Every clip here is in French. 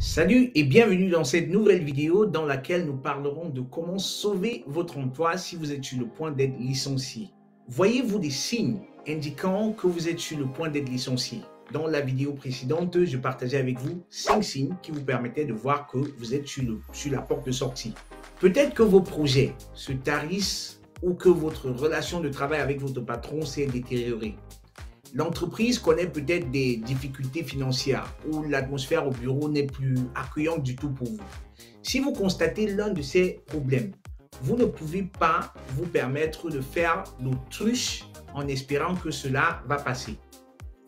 Salut et bienvenue dans cette nouvelle vidéo dans laquelle nous parlerons de comment sauver votre emploi si vous êtes sur le point d'être licencié. Voyez-vous des signes indiquant que vous êtes sur le point d'être licencié? Dans la vidéo précédente, je partageais avec vous 5 signes qui vous permettaient de voir que vous êtes sur la porte de sortie. Peut-être que vos projets se tarissent ou que votre relation de travail avec votre patron s'est détériorée. L'entreprise connaît peut-être des difficultés financières ou l'atmosphère au bureau n'est plus accueillante du tout pour vous. Si vous constatez l'un de ces problèmes, vous ne pouvez pas vous permettre de faire l'autruche en espérant que cela va passer.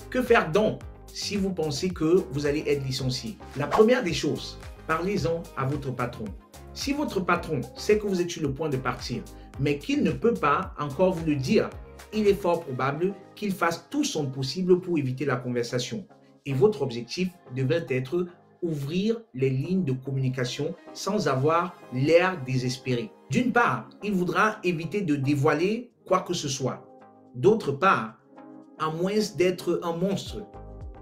Que faire donc si vous pensez que vous allez être licencié? La première des choses, parlez-en à votre patron. Si votre patron sait que vous êtes sur le point de partir, mais qu'il ne peut pas encore vous le dire, il est fort probable qu'il fasse tout son possible pour éviter la conversation. Et votre objectif devrait être ouvrir les lignes de communication sans avoir l'air désespéré. D'une part, il voudra éviter de dévoiler quoi que ce soit. D'autre part, à moins d'être un monstre,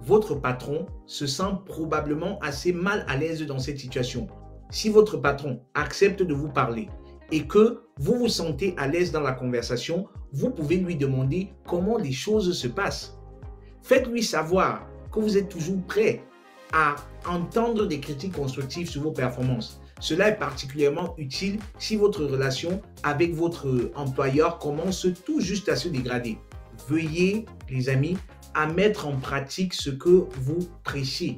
votre patron se sent probablement assez mal à l'aise dans cette situation. Si votre patron accepte de vous parler et que vous vous sentez à l'aise dans la conversation, vous pouvez lui demander comment les choses se passent. Faites-lui savoir que vous êtes toujours prêt à entendre des critiques constructives sur vos performances. Cela est particulièrement utile si votre relation avec votre employeur commence tout juste à se dégrader. Veuillez, les amis, à mettre en pratique ce que vous prêchez.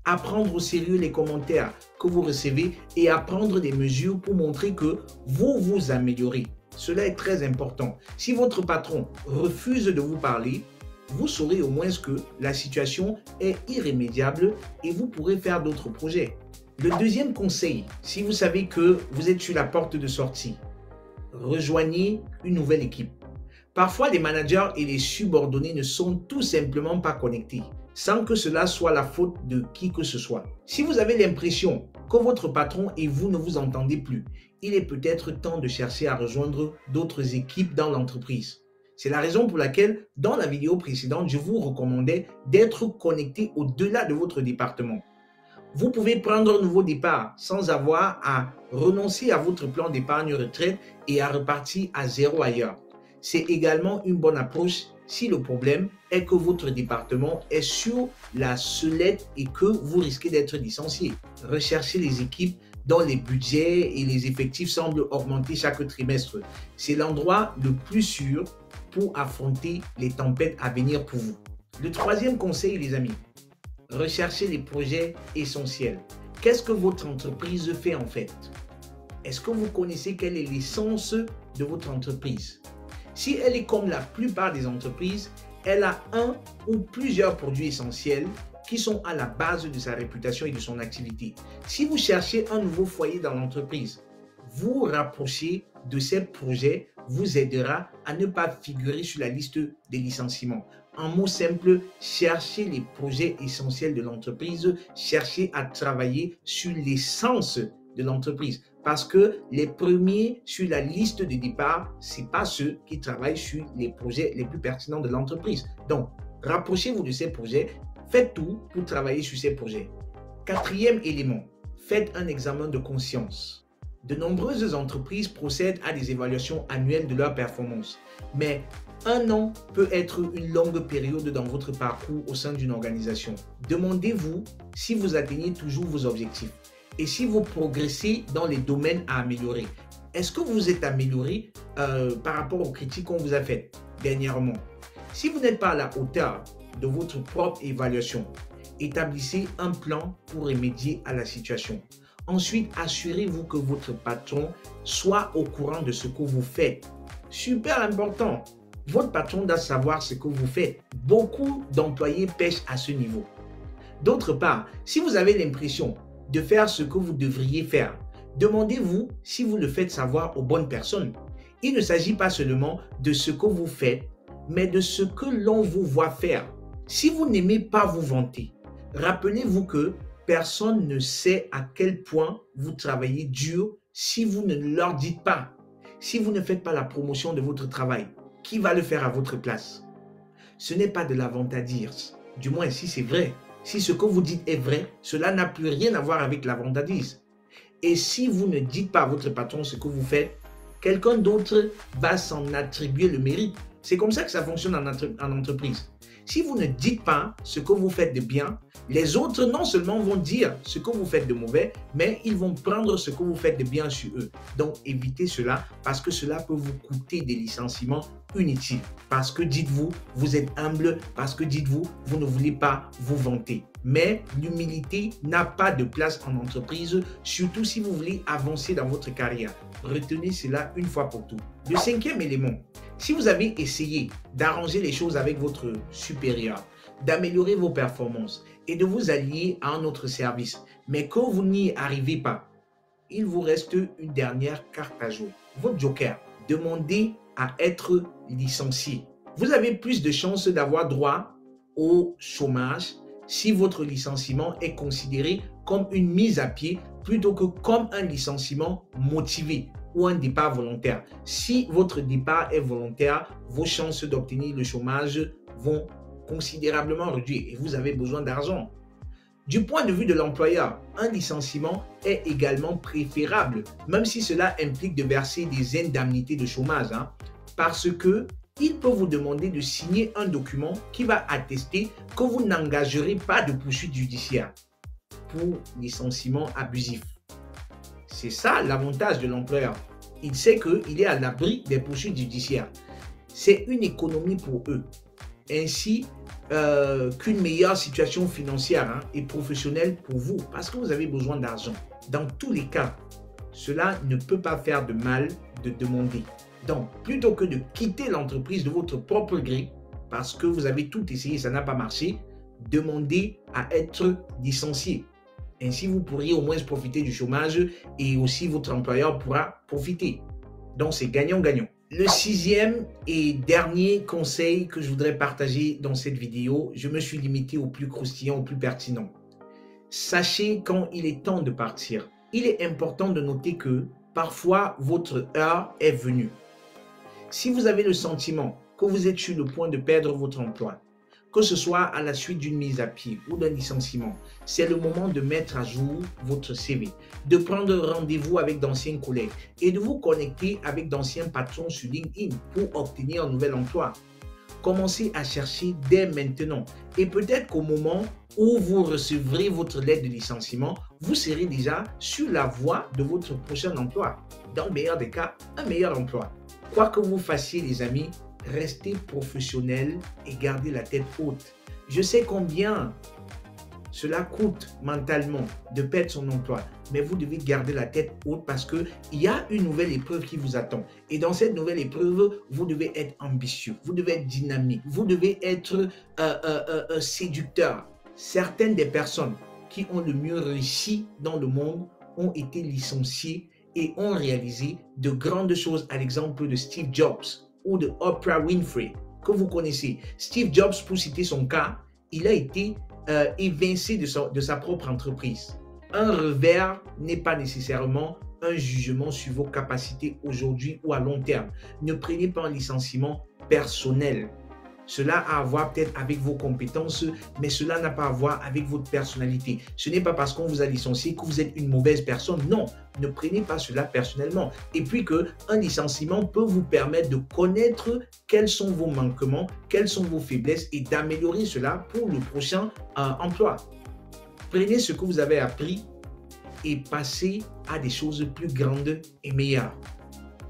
À prendre au sérieux les commentaires que vous recevez et à prendre des mesures pour montrer que vous vous améliorez. Cela est très important. Si votre patron refuse de vous parler, vous saurez au moins que la situation est irrémédiable et vous pourrez faire d'autres projets. Le deuxième conseil, si vous savez que vous êtes sur la porte de sortie, rejoignez une nouvelle équipe. Parfois, les managers et les subordonnés ne sont tout simplement pas connectés, sans que cela soit la faute de qui que ce soit. Si vous avez l'impression que votre patron et vous ne vous entendez plus, il est peut-être temps de chercher à rejoindre d'autres équipes dans l'entreprise. C'est la raison pour laquelle, dans la vidéo précédente, je vous recommandais d'être connecté au-delà de votre département. Vous pouvez prendre un nouveau départ sans avoir à renoncer à votre plan d'épargne retraite et à repartir à zéro ailleurs. C'est également une bonne approche si le problème est que votre département est sur la sellette et que vous risquez d'être licencié. Recherchez les équipes dont les budgets et les effectifs semblent augmenter chaque trimestre. C'est l'endroit le plus sûr pour affronter les tempêtes à venir pour vous. Le troisième conseil, les amis, recherchez les projets essentiels. Qu'est-ce que votre entreprise fait en fait? Est-ce que vous connaissez quelle est l'essence de votre entreprise? Si elle est comme la plupart des entreprises, elle a un ou plusieurs produits essentiels qui sont à la base de sa réputation et de son activité. Si vous cherchez un nouveau foyer dans l'entreprise, vous rapprocher de ces projets vous aidera à ne pas figurer sur la liste des licenciements. En mots simples, cherchez les projets essentiels de l'entreprise, cherchez à travailler sur l'essence de l'entreprise. Parce que les premiers sur la liste de départ, ce n'est pas ceux qui travaillent sur les projets les plus pertinents de l'entreprise. Donc, rapprochez-vous de ces projets, faites tout pour travailler sur ces projets. Quatrième élément, faites un examen de conscience. De nombreuses entreprises procèdent à des évaluations annuelles de leur performance. Mais un an peut être une longue période dans votre parcours au sein d'une organisation. Demandez-vous si vous atteignez toujours vos objectifs. Et si vous progressez dans les domaines à améliorer, est-ce que vous vous êtes amélioré par rapport aux critiques qu'on vous a faites dernièrement? Si vous n'êtes pas à la hauteur de votre propre évaluation, établissez un plan pour remédier à la situation. Ensuite, assurez-vous que votre patron soit au courant de ce que vous faites. Super important, votre patron doit savoir ce que vous faites. Beaucoup d'employés pêchent à ce niveau. D'autre part, si vous avez l'impression de faire ce que vous devriez faire, demandez-vous si vous le faites savoir aux bonnes personnes. Il ne s'agit pas seulement de ce que vous faites, mais de ce que l'on vous voit faire. Si vous n'aimez pas vous vanter, rappelez-vous que personne ne sait à quel point vous travaillez dur si vous ne leur dites pas. Si vous ne faites pas la promotion de votre travail, qui va le faire à votre place? Ce n'est pas de la vantardise, du moins si c'est vrai. si ce que vous dites est vrai, cela n'a plus rien à voir avec la vantardise. Et si vous ne dites pas à votre patron ce que vous faites, quelqu'un d'autre va s'en attribuer le mérite. C'est comme ça que ça fonctionne en entreprise. Si vous ne dites pas ce que vous faites de bien, les autres non seulement vont dire ce que vous faites de mauvais, mais ils vont prendre ce que vous faites de bien sur eux. Donc évitez cela parce que cela peut vous coûter des licenciements inutiles. Parce que dites-vous, vous êtes humble, parce que dites-vous, vous ne voulez pas vous vanter. Mais l'humilité n'a pas de place en entreprise, surtout si vous voulez avancer dans votre carrière. Retenez cela une fois pour toutes. Le cinquième élément, si vous avez essayé d'arranger les choses avec votre supérieur, d'améliorer vos performances et de vous allier à un autre service, mais que vous n'y arrivez pas, il vous reste une dernière carte à jouer. Votre joker, demandez à être licencié. Vous avez plus de chances d'avoir droit au chômage si votre licenciement est considéré comme une mise à pied plutôt que comme un licenciement motivé ou un départ volontaire. Si votre départ est volontaire, vos chances d'obtenir le chômage vont considérablement réduire et vous avez besoin d'argent. Du point de vue de l'employeur, un licenciement est également préférable, même si cela implique de verser des indemnités de chômage, parce que il peut vous demander de signer un document qui va attester que vous n'engagerez pas de poursuite judiciaire pour licenciement abusif. C'est ça l'avantage de l'employeur. Il sait qu'il est à l'abri des poursuites judiciaires. C'est une économie pour eux, ainsi qu'une meilleure situation financière et professionnelle pour vous, parce que vous avez besoin d'argent. Dans tous les cas, cela ne peut pas faire de mal de demander. Donc, plutôt que de quitter l'entreprise de votre propre gré, parce que vous avez tout essayé, ça n'a pas marché, demandez à être licencié. Ainsi, vous pourriez au moins profiter du chômage et aussi votre employeur pourra profiter. Donc, c'est gagnant-gagnant. Le sixième et dernier conseil que je voudrais partager dans cette vidéo, je me suis limité au plus croustillant, au plus pertinent. Sachez quand il est temps de partir. Il est important de noter que parfois, votre heure est venue. Si vous avez le sentiment que vous êtes sur le point de perdre votre emploi, que ce soit à la suite d'une mise à pied ou d'un licenciement, c'est le moment de mettre à jour votre CV, de prendre rendez-vous avec d'anciens collègues et de vous connecter avec d'anciens patrons sur LinkedIn pour obtenir un nouvel emploi. Commencez à chercher dès maintenant et peut-être qu'au moment où vous recevrez votre lettre de licenciement, vous serez déjà sur la voie de votre prochain emploi. Dans le meilleur des cas, un meilleur emploi. Quoi que vous fassiez les amis, restez professionnel et gardez la tête haute. Je sais combien cela coûte mentalement de perdre son emploi, mais vous devez garder la tête haute parce qu'il y a une nouvelle épreuve qui vous attend. Et dans cette nouvelle épreuve, vous devez être ambitieux, vous devez être dynamique, vous devez être séducteur. Certaines des personnes qui ont le mieux réussi dans le monde ont été licenciées et ont réalisé de grandes choses, à l'exemple de Steve Jobs ou de Oprah Winfrey, que vous connaissez. Steve Jobs, pour citer son cas, il a été évincé de sa propre entreprise. Un revers n'est pas nécessairement un jugement sur vos capacités aujourd'hui ou à long terme. Ne prenez pas un licenciement personnel. Cela a à voir peut-être avec vos compétences, mais cela n'a pas à voir avec votre personnalité. Ce n'est pas parce qu'on vous a licencié que vous êtes une mauvaise personne. Non, ne prenez pas cela personnellement. Et puis qu'un licenciement peut vous permettre de connaître quels sont vos manquements, quelles sont vos faiblesses et d'améliorer cela pour le prochain emploi. Prenez ce que vous avez appris et passez à des choses plus grandes et meilleures.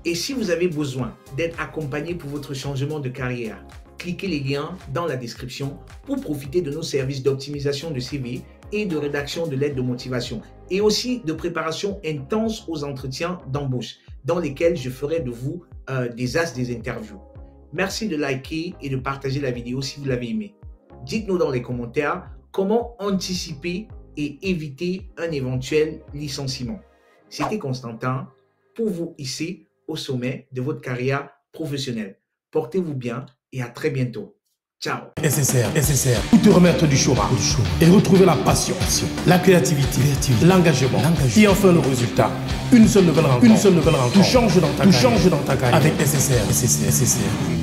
Et si vous avez besoin d'être accompagné pour votre changement de carrière, cliquez les liens dans la description pour profiter de nos services d'optimisation de CV et de rédaction de lettres de motivation et aussi de préparation intense aux entretiens d'embauche dans lesquels je ferai de vous des as des interviews. Merci de liker et de partager la vidéo si vous l'avez aimé. Dites-nous dans les commentaires comment anticiper et éviter un éventuel licenciement. C'était Constantin pour vous hisser au sommet de votre carrière professionnelle. Portez-vous bien et à très bientôt. Ciao. SSR, pour te remettre du chômage et retrouver la passion, la créativité, l'engagement et enfin le résultat. Une seule nouvelle rencontre, tout change dans ta carrière avec SSR.